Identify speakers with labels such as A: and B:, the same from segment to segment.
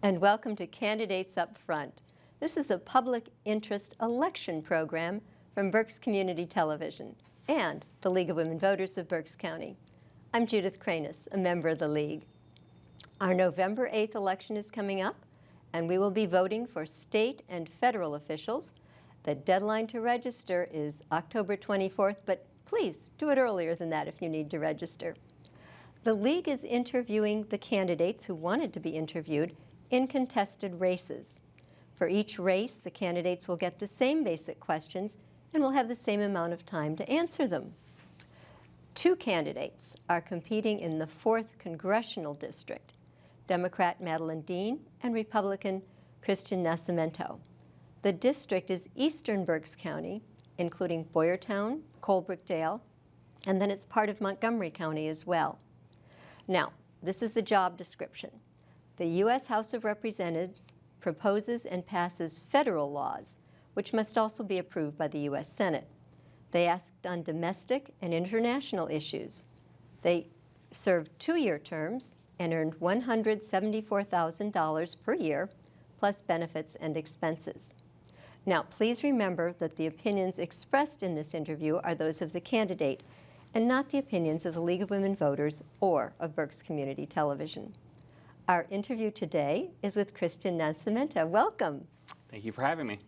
A: and welcome to Candidates Up Front. This is a public interest election program from Berks Community Television and the League of Women Voters of Berks County. I'm Judith Cranus, a member of the League. Our November 8th election is coming up, and we will be voting for state and federal officials. The deadline to register is October 24th, but please do it earlier than that if you need to register. The League is interviewing the candidates who wanted to be interviewed in contested races. For each race, the candidates will get the same basic questions and will have the same amount of time to answer them. Two candidates are competing in the 4th Congressional District, Democrat Madeline Dean and Republican Christian Nascimento. The district is eastern Berks County, including Boyertown, Colebrookdale, and then it's part of Montgomery County as well. Now, this is the job description. The U.S. House of Representatives proposes and passes federal laws, which must also be approved by the U.S. Senate. They asked on domestic and international issues. They served 2-year terms and earned $174,000 per year, plus benefits and expenses. Now, please remember that the opinions expressed in this interview are those of the candidate and not the opinions of the League of Women Voters or of Berks Community Television. Our interview today is with Christian Nascimento. Welcome.
B: Thank you for having me.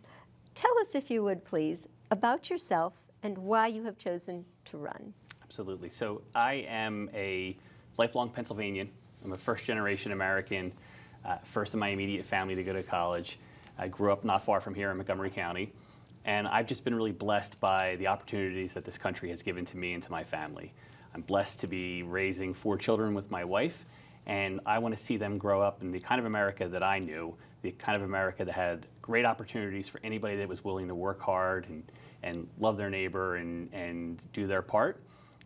A: Tell us, if you would please, about yourself and why you have chosen to run.
B: Absolutely. So I am a lifelong Pennsylvanian. I'm a first-generation American, first in my immediate family to go to college. I grew up not far from here in Montgomery County, and I've just been really blessed by the opportunities that this country has given to me and to my family. I'm blessed to be raising 4 children with my wife, and I want to see them grow up in the kind of America that I knew, the kind of America that had great opportunities for anybody that was willing to work hard and love their neighbor and do their part.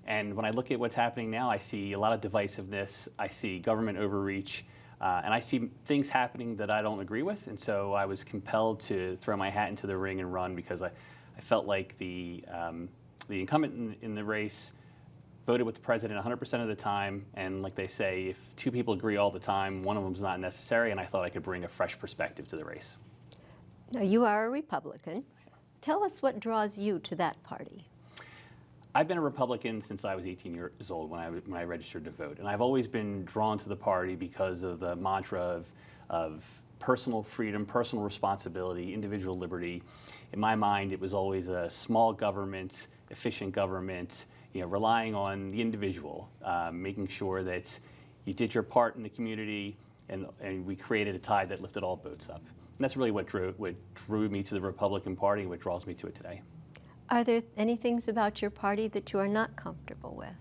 B: And when I look at what's happening now, I see a lot of divisiveness, I see government overreach, and I see things happening that I don't agree with. And so I was compelled to throw my hat into the ring and run because I felt like the incumbent in the race voted with the president 100% of the time, and like they say, if 2 people agree all the time, one of them's not necessary, and I thought I could bring a fresh perspective to the race.
A: Now, you are a Republican. Tell us what draws you to that party.
B: I've been a Republican since I was 18 years old when I registered to vote, and I've always been drawn to the party because of the mantra of personal freedom, personal responsibility, individual liberty. In my mind, it was always a small government, efficient government, relying on the individual, making sure that you did your part in the community, and we created a tide that lifted all boats up. And that's really what drew me to the Republican Party and what draws me to it today.
A: Are there any things about your party that you are not comfortable with?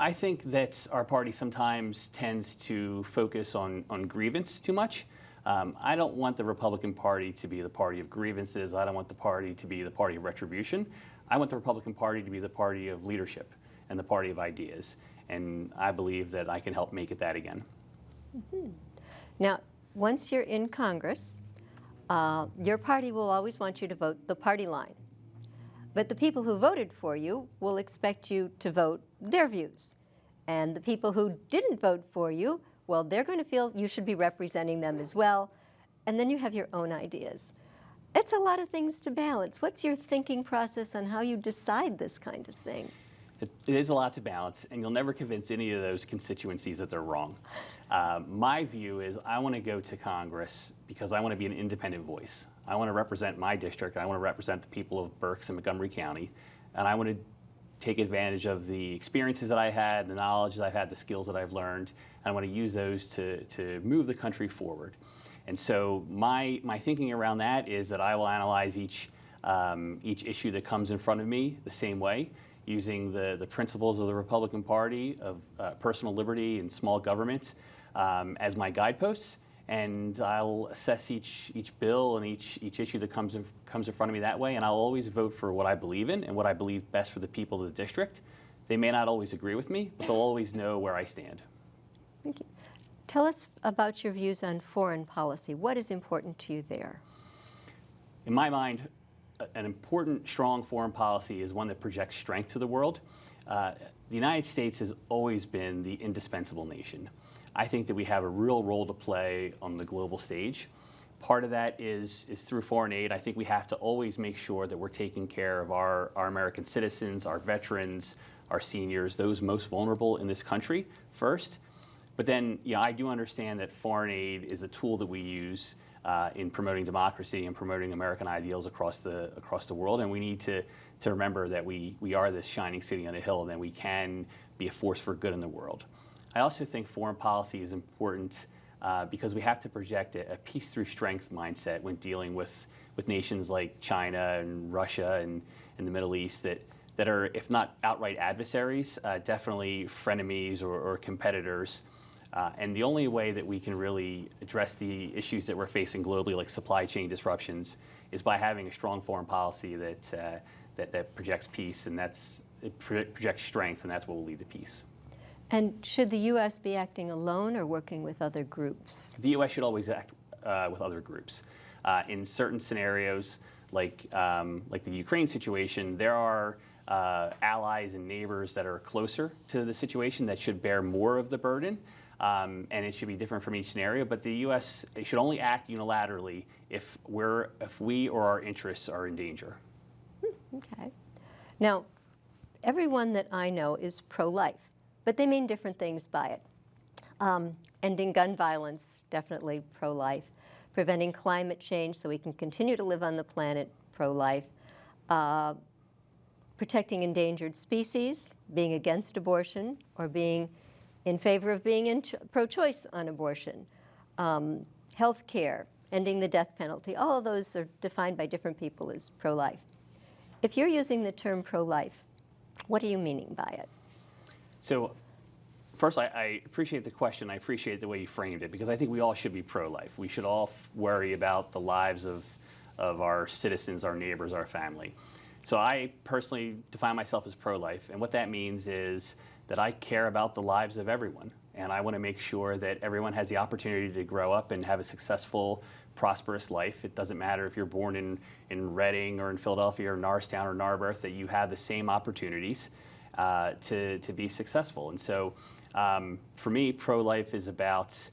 B: I think that our party sometimes tends to focus on grievance too much. I don't want the Republican Party to be the party of grievances. I don't want the party to be the party of retribution. I want the Republican Party to be the party of leadership and the party of ideas. And I believe that I can help make it that again.
A: Mm-hmm. Now, once you're in Congress, your party will always want you to vote the party line. But the people who voted for you will expect you to vote their views. And the people who didn't vote for you, well, they're going to feel you should be representing them as well. And then you have your own ideas. It's a lot of things to balance. What's your thinking process on how you decide this kind of thing?
B: It is a lot to balance, and you'll never convince any of those constituencies that they're wrong. My view is I want to go to Congress because I want to be an independent voice. I want to represent my district. I want to represent the people of Berks and Montgomery County, and I want to take advantage of the experiences that I had, the knowledge that I've had, the skills that I've learned, and I want to use those to move the country forward. And so my thinking around that is that I will analyze each issue that comes in front of me the same way, using the principles of the Republican Party of personal liberty and small government as my guideposts, and I'll assess each bill and each issue that comes in front of me that way, and I'll always vote for what I believe in and what I believe best for the people of the district. They may not always agree with me, but they'll always know where I stand.
A: Thank you. Tell us about your views on foreign policy. What is important to you there?
B: In my mind, an important, strong foreign policy is one that projects strength to the world. the United States has always been the indispensable nation. I think that we have a real role to play on the global stage. Part of that is through foreign aid. I think we have to always make sure that we're taking care of our American citizens, our veterans, our seniors, those most vulnerable in this country first. But then, I do understand that foreign aid is a tool that we use in promoting democracy and promoting American ideals across the world, and we need to remember that we are this shining city on a hill, and that we can be a force for good in the world. I also think foreign policy is important because we have to project a peace through strength mindset when dealing with nations like China and Russia and the Middle East that are, if not outright adversaries, definitely frenemies or competitors. And the only way that we can really address the issues that we're facing globally, like supply chain disruptions, is by having a strong foreign policy that projects peace, and it projects strength, and that's what will lead to peace.
A: And should the U.S. be acting alone or working with other groups?
B: The U.S. should always act with other groups. In certain scenarios, like the Ukraine situation, there are allies and neighbors that are closer to the situation that should bear more of the burden. And it should be different from each scenario, but the U.S. should only act unilaterally if we or our interests are in danger.
A: Okay. Now, everyone that I know is pro-life, but they mean different things by it. Ending gun violence, definitely pro-life. Preventing climate change so we can continue to live on the planet, pro-life. Protecting endangered species, being against abortion, or being in favor of being pro-choice on abortion. Health care, ending the death penalty, all of those are defined by different people as pro-life. If you're using the term pro-life, what are you meaning by it?
B: So first, I appreciate the question. I appreciate the way you framed it, because I think we all should be pro-life. We should all worry about the lives of our citizens, our neighbors, our family. So I personally define myself as pro-life, and what that means is that I care about the lives of everyone, and I want to make sure that everyone has the opportunity to grow up and have a successful, prosperous life. It doesn't matter if you're born in Reading or in Philadelphia or Norristown or Narberth, that you have the same opportunities to be successful. And so for me, pro-life is about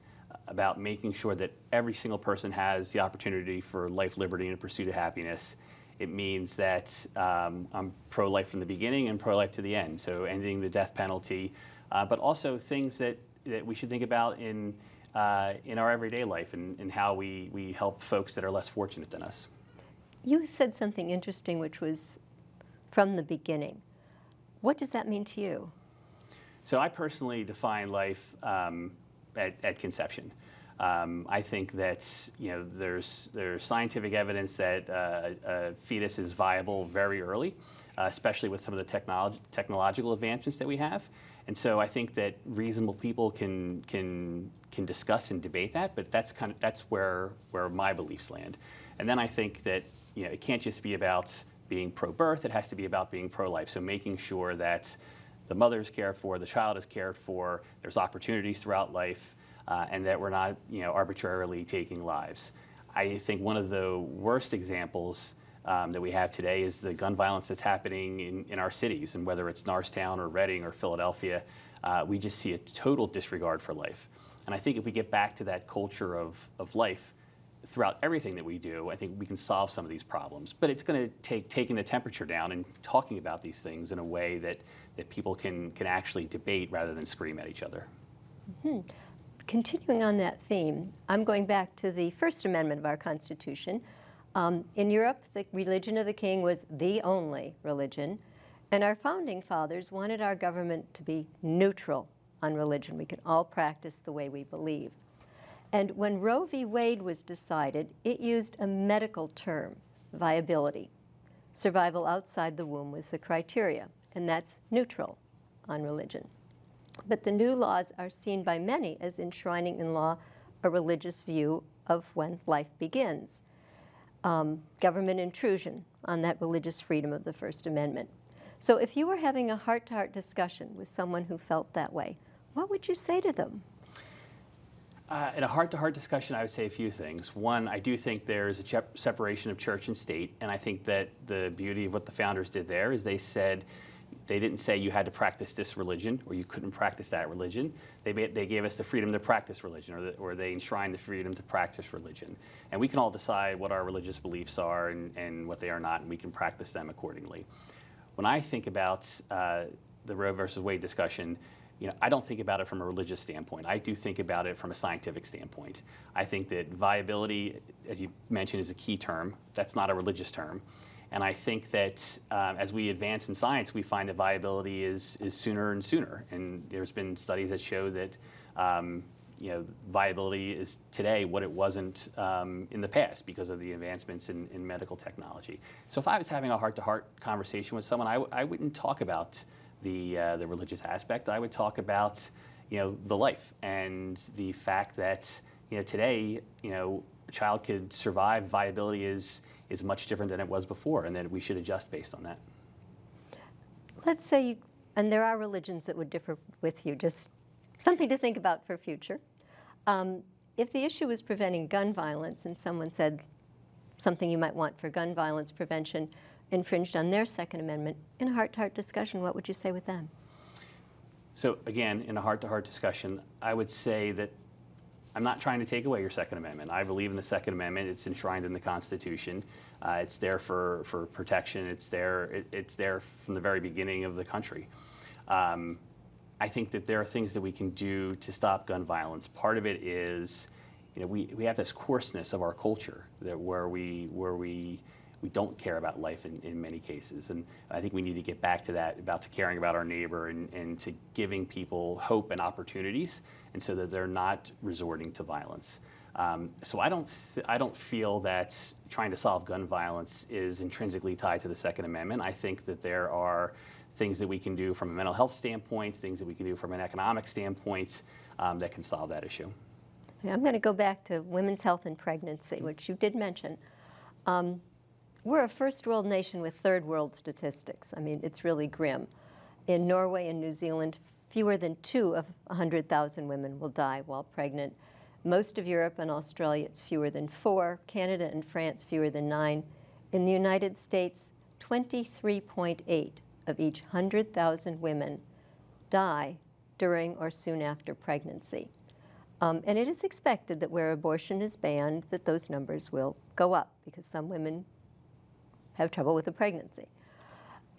B: making sure that every single person has the opportunity for life, liberty, and a pursuit of happiness. It means that I'm pro-life from the beginning and pro-life to the end, so ending the death penalty, but also things that we should think about in our everyday life and how we help folks that are less fortunate than us.
A: You said something interesting, which was from the beginning. What does that mean to you?
B: So I personally define life at conception. I think that there's scientific evidence that a fetus is viable very early, especially with some of the technological advancements that we have. And so I think that reasonable people can discuss and debate that, but that's where my beliefs land. And then I think that it can't just be about being pro-birth; it has to be about being pro-life. So making sure that the mother is cared for, the child is cared for, there's opportunities throughout life. And that we're not, arbitrarily taking lives. I think one of the worst examples that we have today is the gun violence that's happening in our cities, and whether it's Norristown or Reading or Philadelphia, we just see a total disregard for life. And I think if we get back to that culture of life throughout everything that we do, I think we can solve some of these problems. But it's going to take taking the temperature down and talking about these things in a way that people can actually debate rather than scream at each other.
A: Mm-hmm. Continuing on that theme, I'm going back to the First Amendment of our Constitution. In Europe, the religion of the king was the only religion, and our founding fathers wanted our government to be neutral on religion. We can all practice the way we believe. And when Roe v. Wade was decided, it used a medical term, viability. Survival outside the womb was the criteria, and that's neutral on religion. But the new laws are seen by many as enshrining in law a religious view of when life begins. Government intrusion on that religious freedom of the First Amendment. So if you were having a heart-to-heart discussion with someone who felt that way, what would you say to them?
B: In a heart-to-heart discussion, I would say a few things. One, I do think there's a separation of church and state, and I think that the beauty of what the founders did there is they said, They didn't say you had to practice this religion or you couldn't practice that religion. They gave us the freedom to practice religion, or they enshrined the freedom to practice religion. And we can all decide what our religious beliefs are and what they are not, and we can practice them accordingly. When I think about the Roe versus Wade discussion, I don't think about it from a religious standpoint. I do think about it from a scientific standpoint. I think that viability, as you mentioned, is a key term. That's not a religious term. And I think that as we advance in science, we find that viability is sooner and sooner. And there's been studies that show that viability is today what it wasn't in the past because of the advancements in medical technology. So if I was having a heart-to-heart conversation with someone, I wouldn't talk about the religious aspect. I would talk about the life and the fact that today a child could survive. Viability is much different than it was before, and that we should adjust based on that.
A: Let's say, and there are religions that would differ with you, just something to think about for future. If the issue was preventing gun violence and someone said something you might want for gun violence prevention infringed on their Second Amendment, in a heart-to-heart discussion, what would you say with them?
B: So again, in a heart-to-heart discussion, I would say that I'm not trying to take away your Second Amendment. I believe in the Second Amendment. It's enshrined in the Constitution. It's there for protection. It's there from the very beginning of the country. I think that there are things that we can do to stop gun violence. Part of it is, we have this coarseness of our culture where we don't care about life in many cases. And I think we need to get back to that, about to caring about our neighbor and to giving people hope and opportunities, and so that they're not resorting to violence. So I don't feel that trying to solve gun violence is intrinsically tied to the Second Amendment. I think that there are things that we can do from a mental health standpoint, things that we can do from an economic standpoint that can solve that issue.
A: I'm going to go back to women's health and pregnancy, which you did mention. We're a first world nation with third world statistics. I mean, it's really grim. In Norway and New Zealand, fewer than 2 of 100,000 women will die while pregnant. Most of Europe and Australia, it's fewer than 4. Canada and France, fewer than 9. In the United States, 23.8 of each 100,000 women die during or soon after pregnancy. And it is expected that where abortion is banned, that those numbers will go up because some women have trouble with a pregnancy.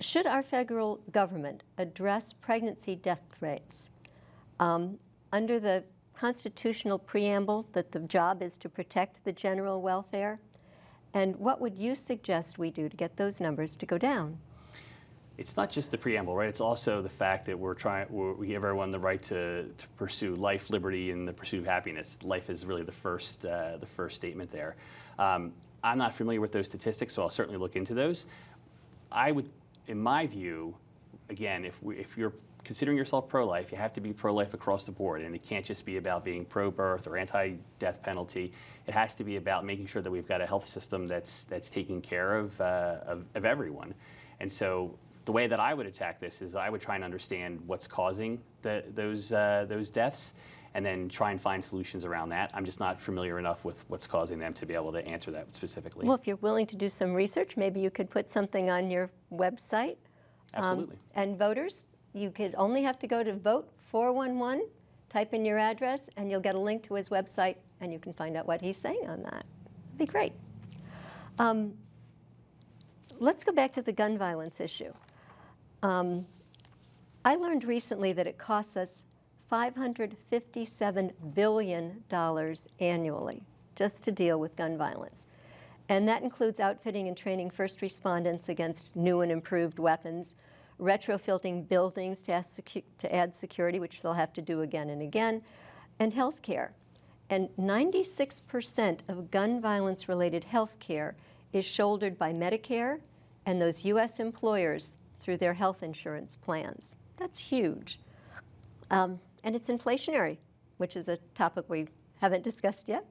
A: Should our federal government address pregnancy death rates under the constitutional preamble that the job is to protect the general welfare? And what would you suggest we do to get those numbers to go down?
B: It's not just the preamble, right? It's also the fact that we give everyone the right to pursue life, liberty, and the pursuit of happiness. Life is really the first statement there. I'm not familiar with those statistics, so I'll certainly look into those. I would, in my view, again, if you're considering yourself pro-life, you have to be pro-life across the board, and it can't just be about being pro-birth or anti-death penalty. It has to be about making sure that we've got a health system that's taking care of everyone. And so the way that I would attack this is I would try and understand what's causing those deaths, and then try and find solutions around that. I'm just not familiar enough with what's causing them to be able to answer that specifically.
A: Well, if you're willing to do some research, maybe you could put something on your website.
B: Absolutely.
A: And voters, you could only have to go to Vote 411, type in your address, and you'll get a link to his website, and you can find out what he's saying on that. It'd be great. Let's go back to the gun violence issue. I learned recently that it costs us $557 billion annually just to deal with gun violence. And that includes outfitting and training first responders against new and improved weapons, retrofitting buildings to add security, which they'll have to do again and again, and health care. And 96% of gun violence-related health care is shouldered by Medicare and those U.S. employers through their health insurance plans. That's huge. And it's inflationary, which is a topic we haven't discussed yet.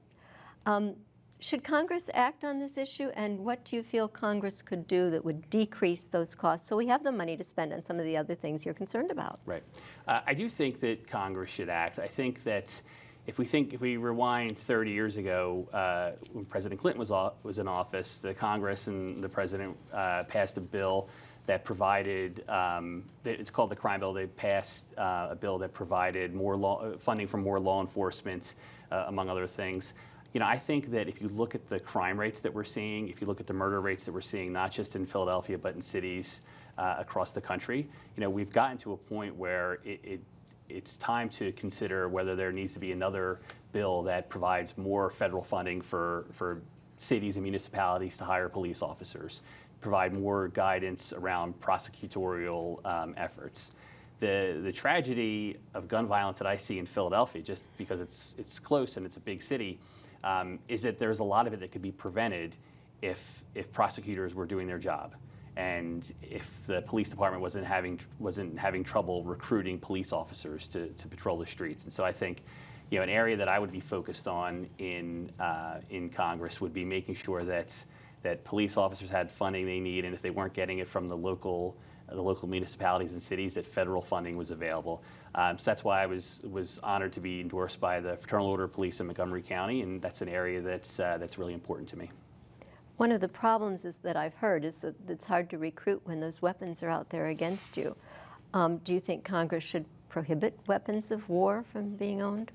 A: Should Congress act on this issue, and what do you feel Congress could do that would decrease those costs so we have the money to spend on some of the other things you're concerned about?
B: Right. I do think that Congress should act. I think that if we rewind 30 years ago, when President Clinton was in office, the Congress and the President passed a bill that provided, it's called the crime bill. They passed a bill that provided more funding for more law enforcement, among other things. You know, I think that if you look at the crime rates that we're seeing, if you look at the murder rates that we're seeing, not just in Philadelphia, but in cities across the country, you know, we've gotten to a point where it's time to consider whether there needs to be another bill that provides more federal funding for cities and municipalities to hire police officers, provide more guidance around prosecutorial efforts. The tragedy of gun violence that I see in Philadelphia, just because it's close and it's a big city, is that there's a lot of it that could be prevented if prosecutors were doing their job, and if the police department wasn't having trouble recruiting police officers to patrol the streets. And so I think, you know, an area that I would be focused on in Congress would be making sure that police officers had funding they need, and if they weren't getting it from the local municipalities and cities, that federal funding was available. So that's why I was honored to be endorsed by the Fraternal Order of Police in Montgomery County, and that's an area that's really important to me.
A: One of the problems is that I've heard is that it's hard to recruit when those weapons are out there against you. Do you think Congress should prohibit weapons of war from being owned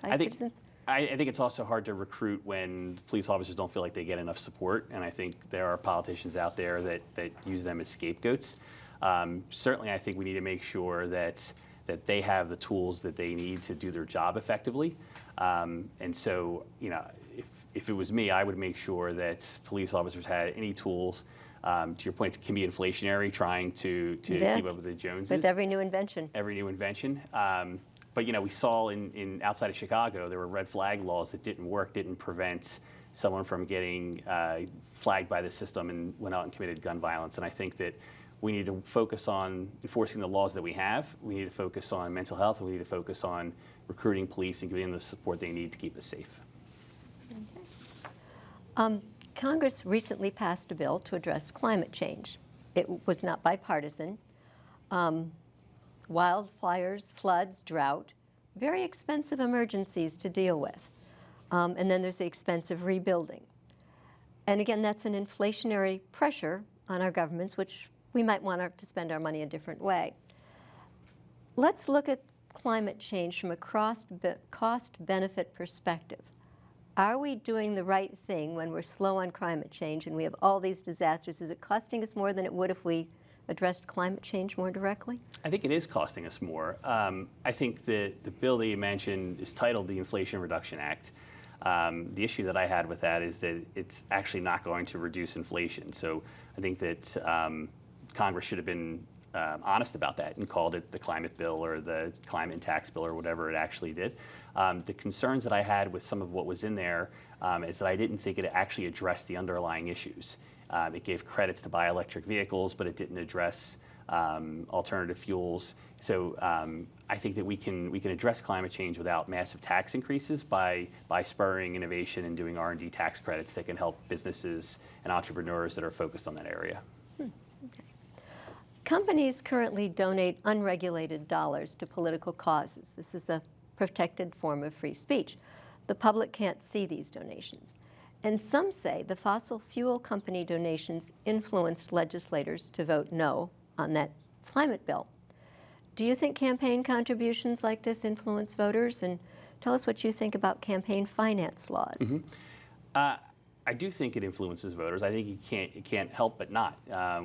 A: by citizens?
B: I think it's also hard to recruit when police officers don't feel like they get enough support, and I think there are politicians out there that use them as scapegoats. Certainly, I think we need to make sure that they have the tools that they need to do their job effectively. And so, you know, if it was me, I would make sure that police officers had any tools. To your point, it can be inflationary, trying to keep up with the Joneses.
A: With every new invention.
B: Every new invention. But you know, we saw in outside of Chicago, there were red flag laws that didn't work, didn't prevent someone from getting flagged by the system and went out and committed gun violence. And I think that we need to focus on enforcing the laws that we have. We need to focus on mental health, and we need to focus on recruiting police and giving them the support they need to keep us safe.
A: Okay. Congress recently passed a bill to address climate change. It was not bipartisan. Wildfires, floods, drought, very expensive emergencies to deal with. And then there's the expense of rebuilding. And again, that's an inflationary pressure on our governments, which we might want to spend our money a different way. Let's look at climate change from a cost-benefit perspective. Are we doing the right thing when we're slow on climate change and we have all these disasters? Is it costing us more than it would if we addressed climate change more directly?
B: I think it is costing us more. I think the bill that you mentioned is titled the Inflation Reduction Act. The issue that I had with that is that it's actually not going to reduce inflation. So I think that Congress should have been honest about that and called it the climate bill or the climate and tax bill or whatever it actually did. The concerns that I had with some of what was in there is that I didn't think it actually addressed the underlying issues. It gave credits to buy electric vehicles, but it didn't address alternative fuels. So I think that we can address climate change without massive tax increases by spurring innovation and doing R&D tax credits that can help businesses and entrepreneurs that are focused on that area.
A: Okay. Companies currently donate unregulated dollars to political causes. This is a protected form of free speech. The public can't see these donations. And some say the fossil fuel company donations influenced legislators to vote no on that climate bill. Do you think campaign contributions like this influence voters? And tell us what you think about campaign finance laws.
B: Mm-hmm. I do think it influences voters. I think it can't help but not.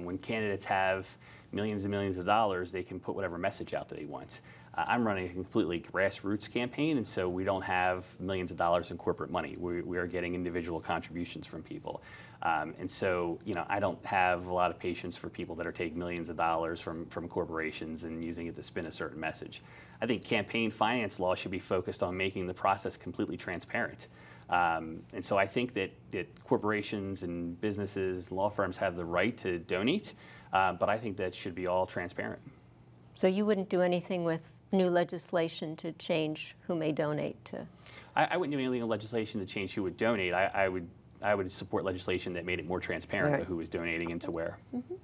B: When candidates have millions and millions of dollars, they can put whatever message out that they want. I'm running a completely grassroots campaign, and so we don't have millions of dollars in corporate money. We are getting individual contributions from people. And so, you know, I don't have a lot of patience for people that are taking millions of dollars from corporations and using it to spin a certain message. I think campaign finance law should be focused on making the process completely transparent. And so I think that corporations and businesses, law firms have the right to donate, but I think that should be all transparent.
A: So you wouldn't do anything with new legislation to change who may donate to?
B: I wouldn't do any legal legislation to change who would donate. I would support legislation that made it more transparent about who was donating and to where. Mm-hmm.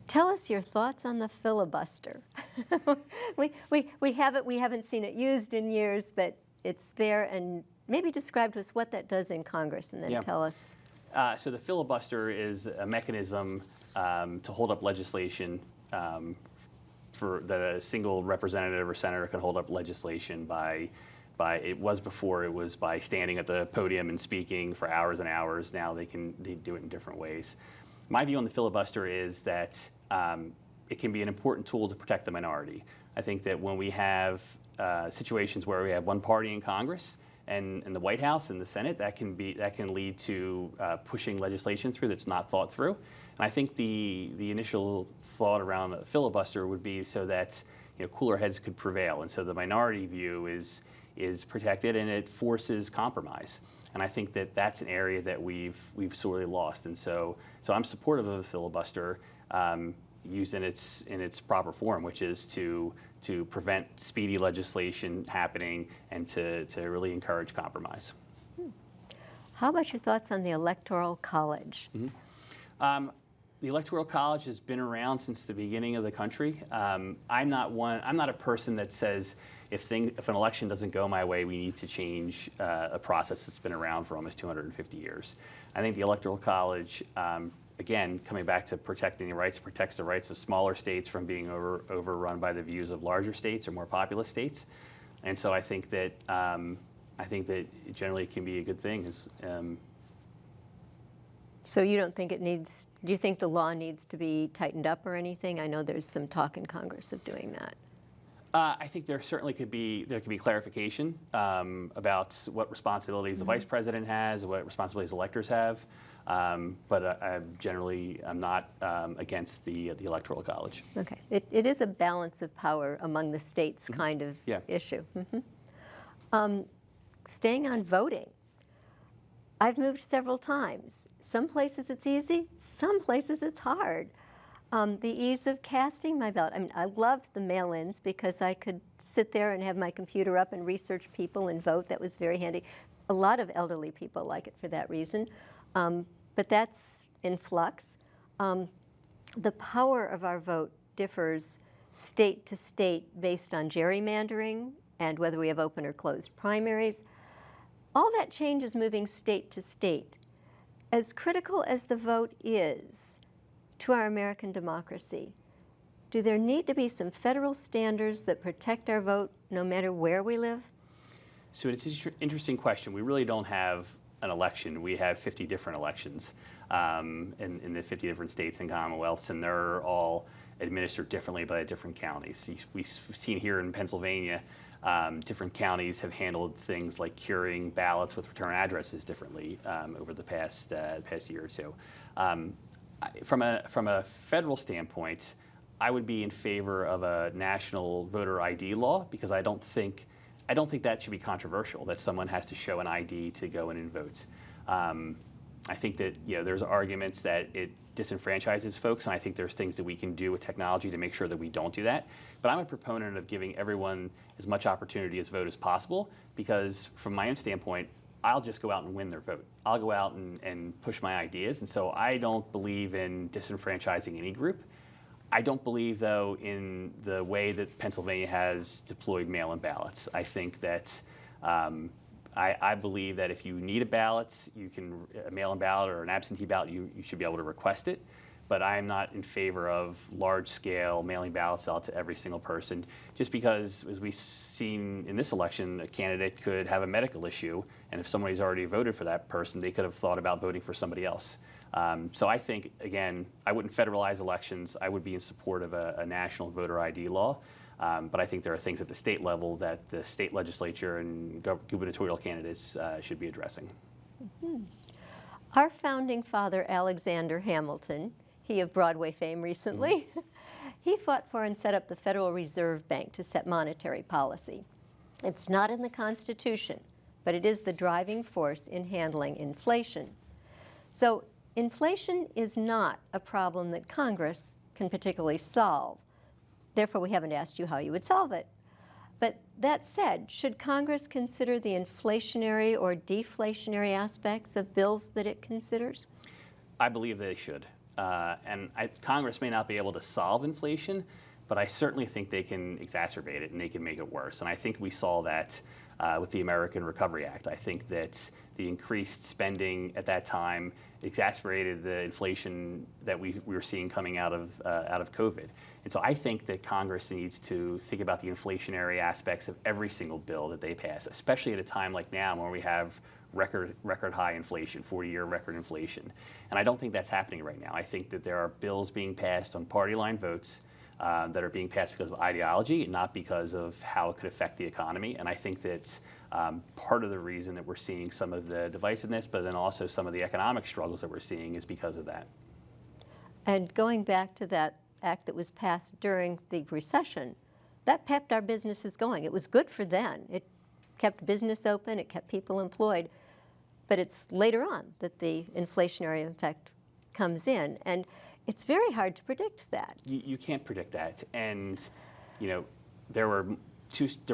A: Tell us your thoughts on the filibuster. we haven't seen it used in years, but it's there, and maybe describe to us what that does in Congress, and then tell us.
B: So the filibuster is a mechanism to hold up legislation for that a single representative or senator can hold up legislation by it was before it was by standing at the podium and speaking for hours and hours. Now they do it in different ways. My view on the filibuster is that it can be an important tool to protect the minority. I think that when we have situations where we have one party in Congress and in the White House and the Senate, that can lead to pushing legislation through that's not thought through. And I think the initial thought around a filibuster would be so that cooler heads could prevail, and so the minority view is protected and it forces compromise. And I think that that's an area that we've sorely lost. And so I'm supportive of the filibuster used in its proper form, which is to prevent speedy legislation happening and to really encourage compromise.
A: How about your thoughts on the Electoral College?
B: The Electoral College has been around since the beginning of the country. I'm not a person that says if an election doesn't go my way, we need to change a process that's been around for almost 250 years. I think the Electoral College, again, coming back to protecting the rights, protects the rights of smaller states from being overrun by the views of larger states or more populous states. And so I think that generally it can be a good thing.
A: So you don't think do you think the law needs to be tightened up or anything? I know there's some talk in Congress of doing that.
B: I think there certainly could be clarification about what responsibilities the vice president has, what responsibilities electors have. But I'm not against the Electoral College.
A: Okay. It is a balance of power among the states kind of issue. Staying on voting. I've moved several times. Some places it's easy, some places it's hard. The ease of casting my ballot. I mean, I loved the mail-ins because I could sit there and have my computer up and research people and vote. That was very handy. A lot of elderly people like it for that reason. But that's in flux. The power of our vote differs state to state based on gerrymandering and whether we have open or closed primaries. All that change is moving state to state. As critical as the vote is to our American democracy, do there need to be some federal standards that protect our vote no matter where we live?
B: So it's an interesting question. We really don't have an election. We have 50 different elections in the 50 different states and commonwealths, and they're all administered differently by the different counties. We've seen here in Pennsylvania, different counties have handled things like curing ballots with return addresses differently over the past year or two. From a federal standpoint, I would be in favor of a national voter ID law because I don't think that should be controversial, that someone has to show an ID to go in and vote. I think that there's arguments that it disenfranchises folks, and I think there's things that we can do with technology to make sure that we don't do that. But I'm a proponent of giving everyone as much opportunity to vote as possible because from my own standpoint, I'll just go out and win their vote. I'll go out and push my ideas, and so I don't believe in disenfranchising any group. I don't believe, though, in the way that Pennsylvania has deployed mail-in ballots. I think that I believe that if you need a ballot, a mail-in ballot or an absentee ballot, you should be able to request it. But I am not in favor of large-scale mailing ballots out to every single person, just because, as we've seen in this election, a candidate could have a medical issue, and if somebody's already voted for that person, they could have thought about voting for somebody else. So I think, again, I wouldn't federalize elections. I would be in support of a national voter ID law. But I think there are things at the state level that the state legislature and gubernatorial candidates should be addressing.
A: Our founding father, Alexander Hamilton, he of Broadway fame recently, he fought for and set up the Federal Reserve Bank to set monetary policy. It's not in the Constitution, but it is the driving force in handling inflation. So inflation is not a problem that Congress can particularly solve. Therefore, we haven't asked you how you would solve it. But that said, should Congress consider the inflationary or deflationary aspects of bills that it considers?
B: I believe they should. Congress may not be able to solve inflation, but I certainly think they can exacerbate it and they can make it worse. And I think we saw that with the American Recovery Act. I think that the increased spending at that time exacerbated the inflation that we were seeing coming out of COVID. And so I think that Congress needs to think about the inflationary aspects of every single bill that they pass, especially at a time like now where we have record high inflation, 40-year record inflation. And I don't think that's happening right now. I think that there are bills being passed on party line votes that are being passed because of ideology and not because of how it could affect the economy. And I think that part of the reason that we're seeing some of the divisiveness, but then also some of the economic struggles that we're seeing is because of that.
A: And going back to that act that was passed during the recession, that kept our businesses going. It was good for then. It kept business open, it kept people employed. But it's later on that the inflationary effect comes in. And it's very hard to predict that.
B: You can't predict that. And, you know, there were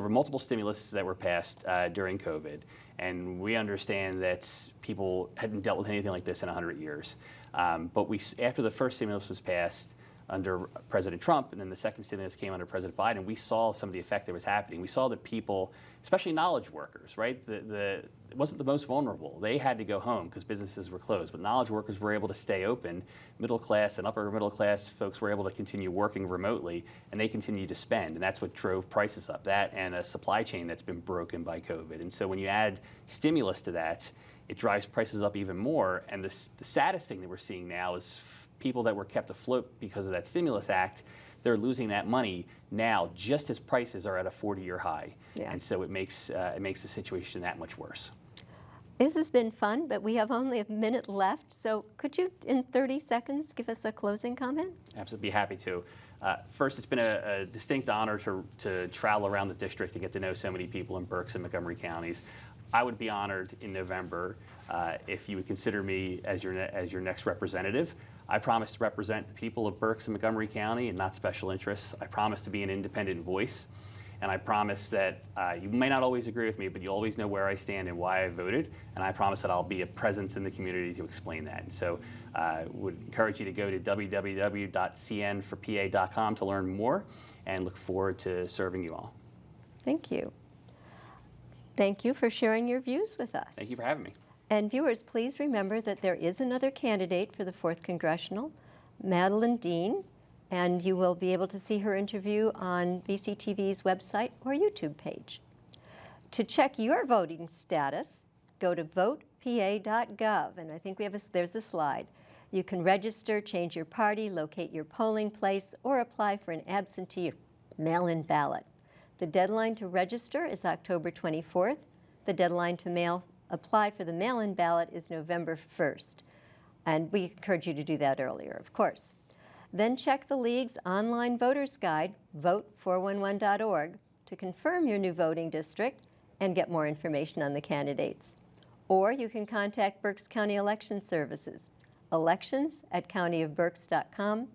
B: multiple stimulus that were passed during COVID, and we understand that people hadn't dealt with anything like this in 100 years. But after the first stimulus was passed under President Trump, and then the second stimulus came under President Biden, we saw some of the effect that was happening. We saw that people, especially knowledge workers, right? It wasn't the most vulnerable. They had to go home because businesses were closed, but knowledge workers were able to stay open. Middle class and upper middle class folks were able to continue working remotely, and they continued to spend, and that's what drove prices up. That and a supply chain that's been broken by COVID. And so when you add stimulus to that, it drives prices up even more. And the saddest thing that we're seeing now is people that were kept afloat because of that stimulus act, they're losing that money now just as prices are at a 40-year high.
A: Yeah.
B: And so it makes the situation that much worse.
A: This has been fun, but we have only a minute left. So could you, in 30 seconds, give us a closing comment?
B: Absolutely, be happy to. First, it's been a distinct honor to travel around the district and get to know so many people in Berks and Montgomery counties. I would be honored in November if you would consider me as your next representative. I promise to represent the people of Berks and Montgomery County and not special interests. I promise to be an independent voice. And I promise that you may not always agree with me, but you always know where I stand and why I voted. And I promise that I'll be a presence in the community to explain that. And so I would encourage you to go to www.cnforpa.com to learn more, and look forward to serving you all.
A: Thank you. Thank you for sharing your views with us.
B: Thank you for having me.
A: And viewers, please remember that there is another candidate for the 4th Congressional, Madeline Dean, and you will be able to see her interview on BCTV's website or YouTube page. To check your voting status, go to votepa.gov, and I think there's the slide. You can register, change your party, locate your polling place, or apply for an absentee mail-in ballot. The deadline to register is October 24th. The deadline to apply for the mail-in ballot is November 1st. And we encourage you to do that earlier, of course. Then check the League's online voters guide, vote411.org, to confirm your new voting district and get more information on the candidates. Or you can contact Berks County Election Services, elections@countyofberks.com,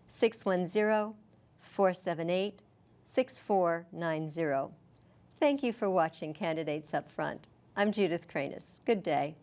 A: 610-478-6490. Thank you for watching Candidates Up Front. I'm Judith Cranis. Good day.